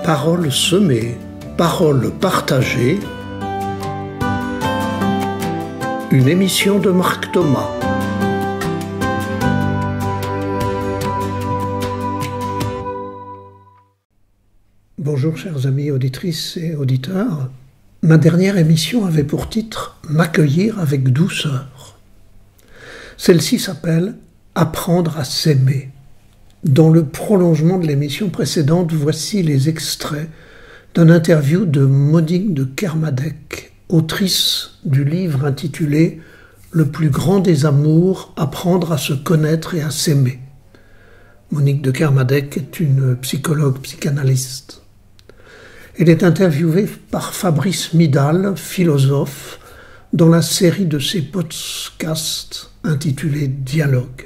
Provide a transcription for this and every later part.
Paroles semées, paroles partagées. Une émission de Marc Thomas. Bonjour chers amis auditrices et auditeurs. Ma dernière émission avait pour titre « M'accueillir avec douceur ». Celle-ci s'appelle « Apprendre à s'aimer ». Dans le prolongement de l'émission précédente, voici les extraits d'une interview de Monique de Kermadec, autrice du livre intitulé « Le plus grand des amours, apprendre à se connaître et à s'aimer ». Monique de Kermadec est une psychologue psychanalyste. Elle est interviewée par Fabrice Midal, philosophe, dans la série de ses podcasts intitulée « Dialogue ».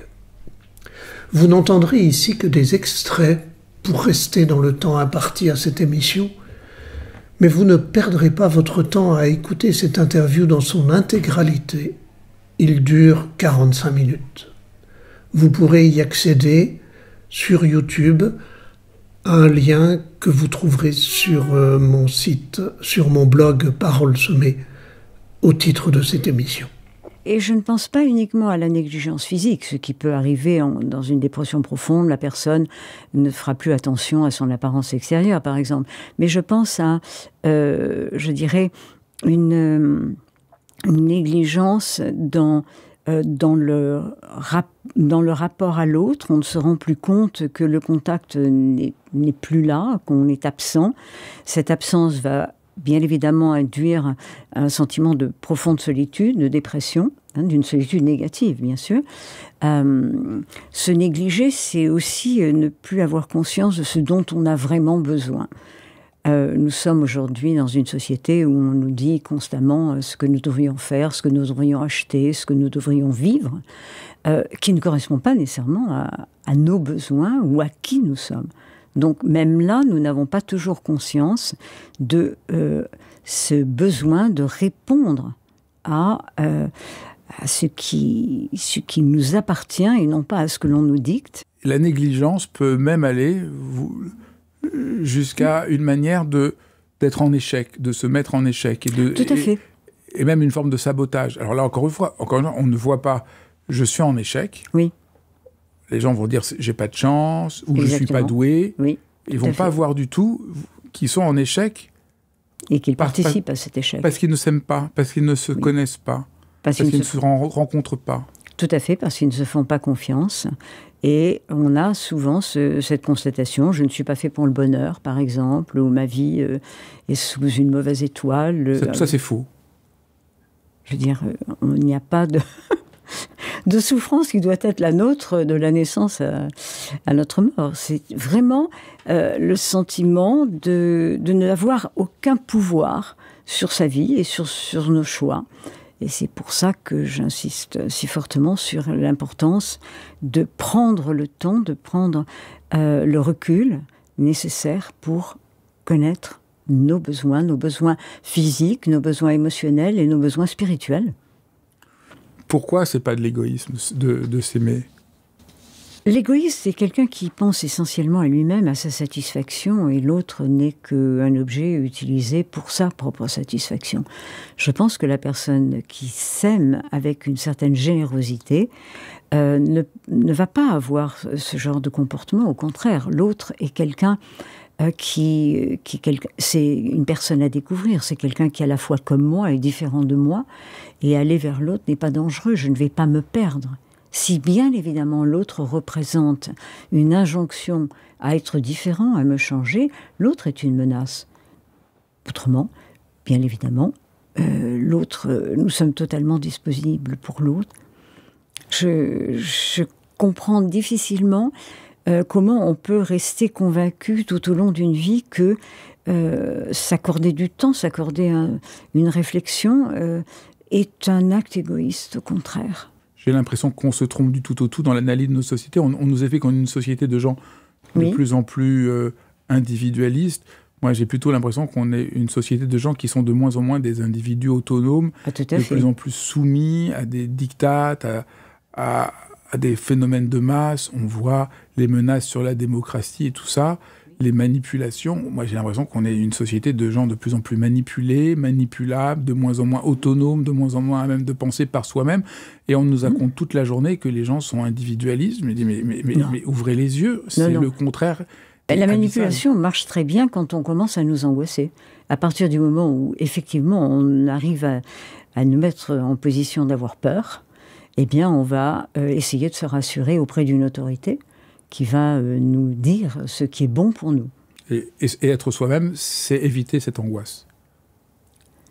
Vous n'entendrez ici que des extraits pour rester dans le temps imparti à cette émission, mais vous ne perdrez pas votre temps à écouter cette interview dans son intégralité. Il dure 45 minutes. Vous pourrez y accéder sur YouTube, à un lien que vous trouverez sur mon site, sur mon blog Paroles semées, au titre de cette émission. Et je ne pense pas uniquement à la négligence physique, ce qui peut arriver dans une dépression profonde, la personne ne fera plus attention à son apparence extérieure, par exemple. Mais je pense à, je dirais, une négligence dans le rapport à l'autre. On ne se rend plus compte que le contact n'est plus là, qu'on est absent. Cette absence va bien évidemment induire un sentiment de profonde solitude, de dépression, d'une solitude négative, bien sûr. Se négliger, c'est aussi ne plus avoir conscience de ce dont on a vraiment besoin. Nous sommes aujourd'hui dans une société où on nous dit constamment ce que nous devrions faire, ce que nous devrions acheter, ce que nous devrions vivre, qui ne correspond pas nécessairement à nos besoins ou à qui nous sommes. Donc même là, nous n'avons pas toujours conscience de ce besoin de répondre à ce qui nous appartient et non pas à ce que l'on nous dicte. La négligence peut même aller jusqu'à une manière d'être en échec, de se mettre en échec. Tout à fait. Et même une forme de sabotage. Alors là, encore une fois, on ne voit pas « je suis en échec ». Oui. Les gens vont dire « j'ai pas de chance » ou « je suis pas doué ». Oui, ils vont pas voir du tout qu'ils sont en échec. Et qu'ils participent à cet échec. Parce qu'ils ne s'aiment pas, parce qu'ils ne se connaissent pas, parce qu'ils ne se rencontrent pas. Tout à fait, parce qu'ils ne se font pas confiance. Et on a souvent cette constatation, je ne suis pas fait pour le bonheur, par exemple, ou ma vie est sous une mauvaise étoile. Ça c'est faux. Je veux dire, il n'y a pas de souffrance qui doit être la nôtre de la naissance à notre mort. C'est vraiment le sentiment de n'avoir aucun pouvoir sur sa vie et sur nos choix. Et c'est pour ça que j'insiste si fortement sur l'importance de prendre le temps, de prendre le recul nécessaire pour connaître nos besoins physiques, nos besoins émotionnels et nos besoins spirituels. Pourquoi c'est pas de l'égoïsme de s'aimer ? L'égoïste, c'est quelqu'un qui pense essentiellement à lui-même, à sa satisfaction, et l'autre n'est qu'un objet utilisé pour sa propre satisfaction. Je pense que la personne qui s'aime avec une certaine générosité ne va pas avoir ce genre de comportement. Au contraire, l'autre est quelqu'un c'est une personne à découvrir, c'est quelqu'un qui à la fois comme moi est différent de moi, et aller vers l'autre n'est pas dangereux, je ne vais pas me perdre. Si bien évidemment l'autre représente une injonction à être différent, à me changer, l'autre est une menace. Autrement, bien évidemment, l'autre, nous sommes totalement disponibles pour l'autre. Je comprends difficilement comment on peut rester convaincu tout au long d'une vie que s'accorder du temps, s'accorder une réflexion est un acte égoïste, au contraire. J'ai l'impression qu'on se trompe du tout au tout dans l'analyse de nos sociétés. On nous a fait qu'on est une société de gens de plus en plus individualistes. Moi, j'ai plutôt l'impression qu'on est une société de gens qui sont de moins en moins des individus autonomes, de plus en plus soumis à des dictates, à des phénomènes de masse. On voit les menaces sur la démocratie et tout ça. les manipulations. Moi, j'ai l'impression qu'on est une société de gens de plus en plus manipulés, manipulables, de moins en moins autonomes, de moins en moins à même de penser par soi-même. Et on nous raconte toute la journée que les gens sont individualistes. Je me dis, mais ouvrez les yeux, c'est le contraire. La manipulation marche très bien quand on commence à nous angoisser. À partir du moment où, effectivement, on arrive à nous mettre en position d'avoir peur, eh bien, on va essayer de se rassurer auprès d'une autorité qui va nous dire ce qui est bon pour nous. Et être soi-même, c'est éviter cette angoisse.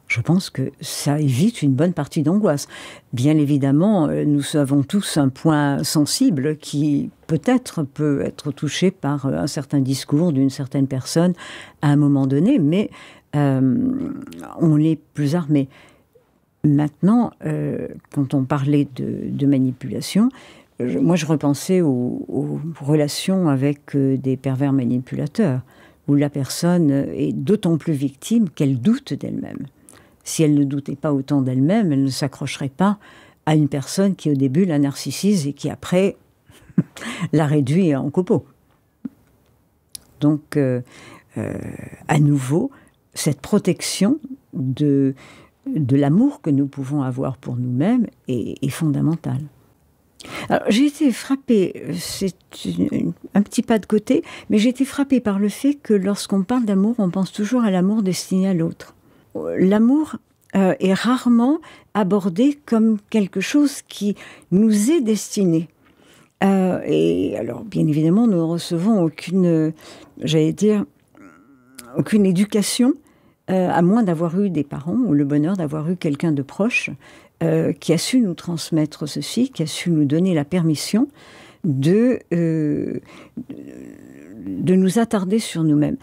Je pense que ça évite une bonne partie d'angoisse. Bien évidemment, nous avons tous un point sensible qui peut-être peut être touché par un certain discours d'une certaine personne à un moment donné, mais on est plus armé. Maintenant, quand on parlait de manipulation, moi je repensais aux relations avec des pervers manipulateurs, où la personne est d'autant plus victime qu'elle doute d'elle-même. Si elle ne doutait pas autant d'elle-même, elle ne s'accrocherait pas à une personne qui au début la narcissise et qui après la réduit en copeaux. Donc, à nouveau, cette protection de l'amour que nous pouvons avoir pour nous-mêmes est fondamentale. Alors, j'ai été frappée, c'est un petit pas de côté, mais j'ai été frappée par le fait que lorsqu'on parle d'amour, on pense toujours à l'amour destiné à l'autre. L'amour est rarement abordé comme quelque chose qui nous est destiné. Et alors, bien évidemment, nous ne recevons aucune éducation, à moins d'avoir eu des parents ou le bonheur d'avoir eu quelqu'un de proche qui a su nous transmettre ceci, qui a su nous donner la permission de nous attarder sur nous-mêmes.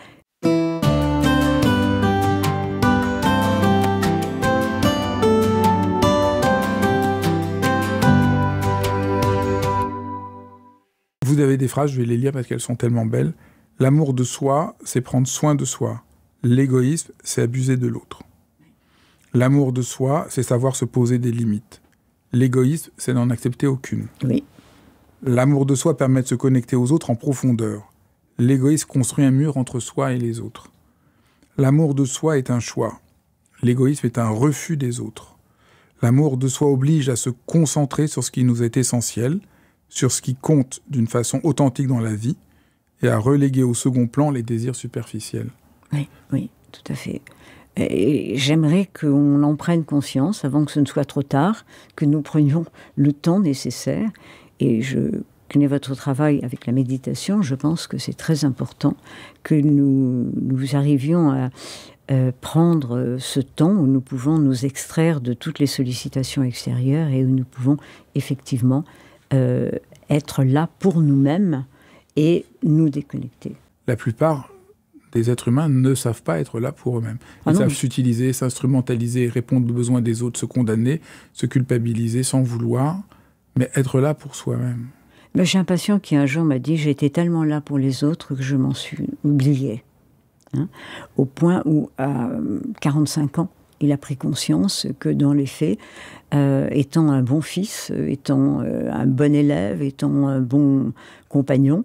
Vous avez des phrases, je vais les lire parce qu'elles sont tellement belles. L'amour de soi, c'est prendre soin de soi. L'égoïsme, c'est abuser de l'autre. L'amour de soi, c'est savoir se poser des limites. L'égoïsme, c'est n'en accepter aucune. Oui. L'amour de soi permet de se connecter aux autres en profondeur. L'égoïsme construit un mur entre soi et les autres. L'amour de soi est un choix. L'égoïsme est un refus des autres. L'amour de soi oblige à se concentrer sur ce qui nous est essentiel, sur ce qui compte d'une façon authentique dans la vie, et à reléguer au second plan les désirs superficiels. Oui, tout à fait. Et j'aimerais qu'on en prenne conscience avant que ce ne soit trop tard, que nous prenions le temps nécessaire. Et je connais votre travail avec la méditation, je pense que c'est très important que nous arrivions à prendre ce temps où nous pouvons nous extraire de toutes les sollicitations extérieures et où nous pouvons effectivement être là pour nous-mêmes et nous déconnecter. La plupart des êtres humains ne savent pas être là pour eux-mêmes. Ils savent s'utiliser, s'instrumentaliser, répondre aux besoins des autres, se condamner, se culpabiliser sans vouloir, mais être là pour soi-même. Mais j'ai un patient qui un jour m'a dit « J'étais tellement là pour les autres que je m'en suis oublié. » Au point où, à 45 ans, il a pris conscience que dans les faits, étant un bon fils, étant un bon élève, étant un bon compagnon,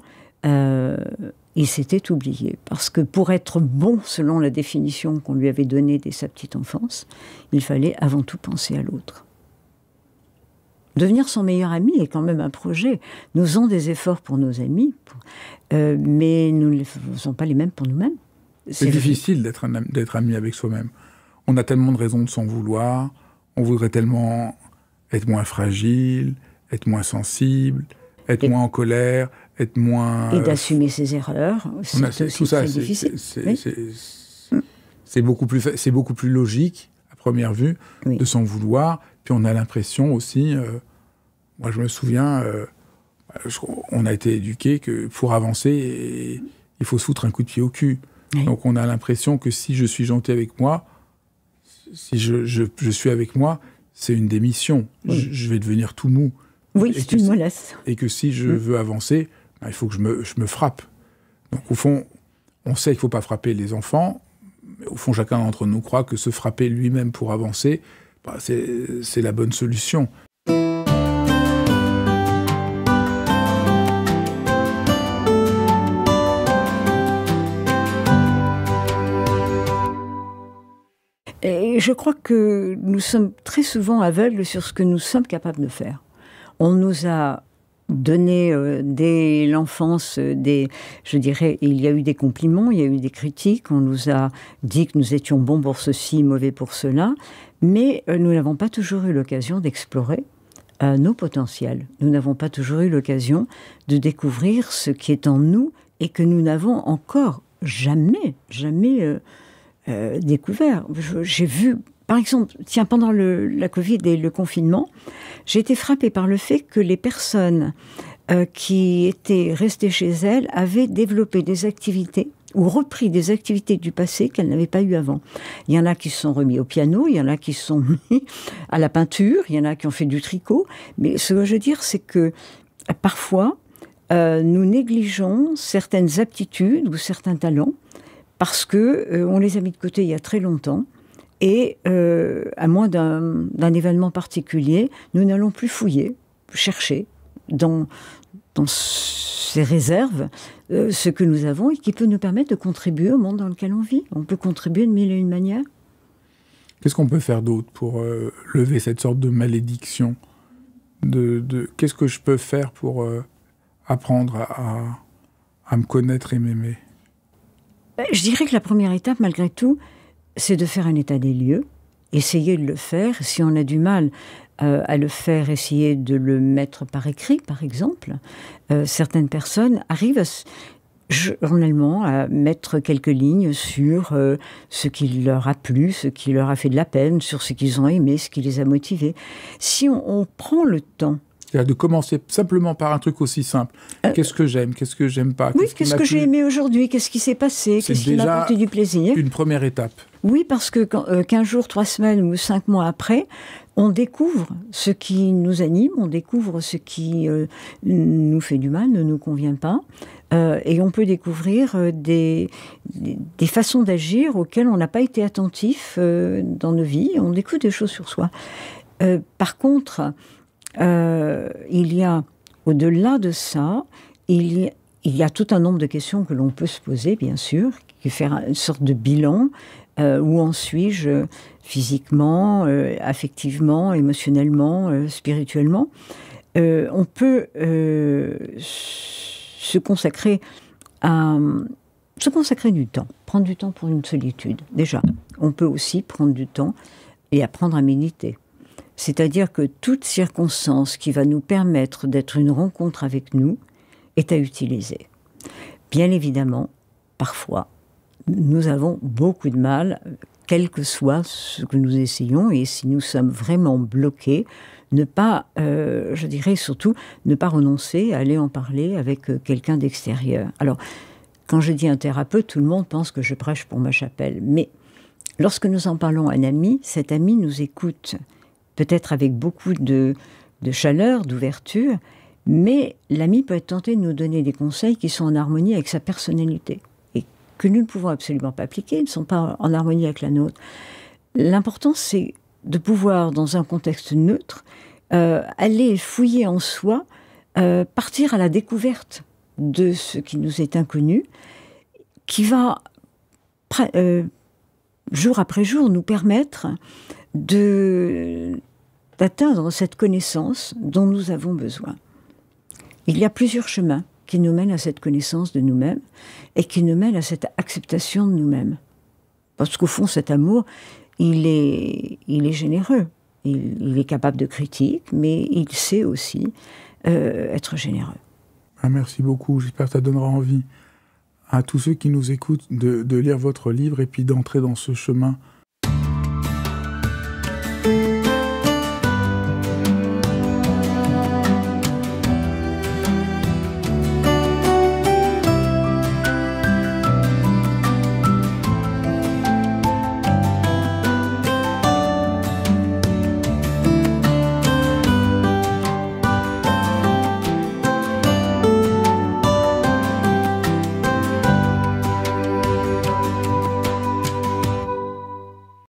il s'était oublié. Parce que pour être bon, selon la définition qu'on lui avait donnée dès sa petite enfance, il fallait avant tout penser à l'autre. Devenir son meilleur ami est quand même un projet. Nous faisons des efforts pour nos amis, mais nous ne faisons pas les mêmes pour nous-mêmes. C'est difficile d'être ami avec soi-même. On a tellement de raisons de s'en vouloir, on voudrait tellement être moins fragile, être moins sensible, être moins en colère, être moins... Et d'assumer ses erreurs, c'est aussi très difficile. C'est beaucoup plus logique, à première vue, de s'en vouloir. Puis on a l'impression aussi... moi, je me souviens, on a été éduqués que pour avancer, il faut se foutre un coup de pied au cul. Oui. Donc on a l'impression que si je suis gentil avec moi, si je suis avec moi, c'est une démission. Oui. Je vais devenir tout mou. Oui, c'est une mollasse. Et que si je veux avancer, il faut que je me frappe. Donc au fond, on sait qu'il ne faut pas frapper les enfants, mais au fond, chacun d'entre nous croit que se frapper lui-même pour avancer, c'est la bonne solution. Et je crois que nous sommes très souvent aveugles sur ce que nous sommes capables de faire. On nous a donné dès l'enfance je dirais, il y a eu des compliments, il y a eu des critiques, on nous a dit que nous étions bons pour ceci, mauvais pour cela, mais nous n'avons pas toujours eu l'occasion d'explorer nos potentiels. Nous n'avons pas toujours eu l'occasion de découvrir ce qui est en nous et que nous n'avons encore jamais découvert. J'ai vu, par exemple, pendant la Covid et le confinement, j'ai été frappée par le fait que les personnes qui étaient restées chez elles avaient développé des activités ou repris des activités du passé qu'elles n'avaient pas eues avant. Il y en a qui se sont remis au piano, il y en a qui se sont mis à la peinture, il y en a qui ont fait du tricot. Mais ce que je veux dire, c'est que parfois, nous négligeons certaines aptitudes ou certains talents parce qu'on les a mis de côté il y a très longtemps. Et à moins d'un événement particulier, nous n'allons plus fouiller, chercher dans ces réserves ce que nous avons et qui peut nous permettre de contribuer au monde dans lequel on vit. On peut contribuer de mille et une manières. Qu'est-ce qu'on peut faire d'autre pour lever cette sorte de malédiction qu'est-ce que je peux faire pour apprendre à me connaître et m'aimer? Je dirais que la première étape, malgré tout, c'est de faire un état des lieux, essayer de le faire. Si on a du mal à le faire, essayer de le mettre par écrit, par exemple. Certaines personnes arrivent journellement à mettre quelques lignes sur ce qui leur a plu, ce qui leur a fait de la peine, sur ce qu'ils ont aimé, ce qui les a motivés. Si on prend le temps... C'est-à-dire de commencer simplement par un truc aussi simple. Qu'est-ce que j'aime? Qu'est-ce que j'aime pas? Oui, qu'est-ce que j'ai aimé aujourd'hui? Qu'est-ce qui s'est passé? Qu'est-ce qui m'a apporté du plaisir? Une première étape. Oui, parce que 15 jours, 3 semaines ou 5 mois après, on découvre ce qui nous anime, on découvre ce qui nous fait du mal, ne nous convient pas. Et on peut découvrir des façons d'agir auxquelles on n'a pas été attentif dans nos vies. On découvre des choses sur soi. Par contre... il y a, au-delà de ça, il y a tout un nombre de questions que l'on peut se poser, bien sûr, qui faire une sorte de bilan. Où en suis-je physiquement, affectivement, émotionnellement, spirituellement. On peut se consacrer du temps, prendre du temps pour une solitude. Déjà, on peut aussi prendre du temps et apprendre à méditer. C'est-à-dire que toute circonstance qui va nous permettre d'être une rencontre avec nous est à utiliser. Bien évidemment, parfois, nous avons beaucoup de mal, quel que soit ce que nous essayons, et si nous sommes vraiment bloqués, ne pas, je dirais surtout, ne pas renoncer à aller en parler avec quelqu'un d'extérieur. Alors, quand je dis un thérapeute, tout le monde pense que je prêche pour ma chapelle, mais lorsque nous en parlons à un ami, cet ami nous écoute, peut-être avec beaucoup de chaleur, d'ouverture, mais l'ami peut être tenté de nous donner des conseils qui sont en harmonie avec sa personnalité et que nous ne pouvons absolument pas appliquer, ne sont pas en harmonie avec la nôtre. L'important, c'est de pouvoir, dans un contexte neutre, aller fouiller en soi, partir à la découverte de ce qui nous est inconnu, qui va, jour après jour, nous permettre d'atteindre cette connaissance dont nous avons besoin. Il y a plusieurs chemins qui nous mènent à cette connaissance de nous-mêmes et qui nous mènent à cette acceptation de nous-mêmes. Parce qu'au fond, cet amour, il est généreux. Il est capable de critique, mais il sait aussi être généreux. Merci beaucoup. J'espère que ça donnera envie à tous ceux qui nous écoutent de lire votre livre et puis d'entrer dans ce chemin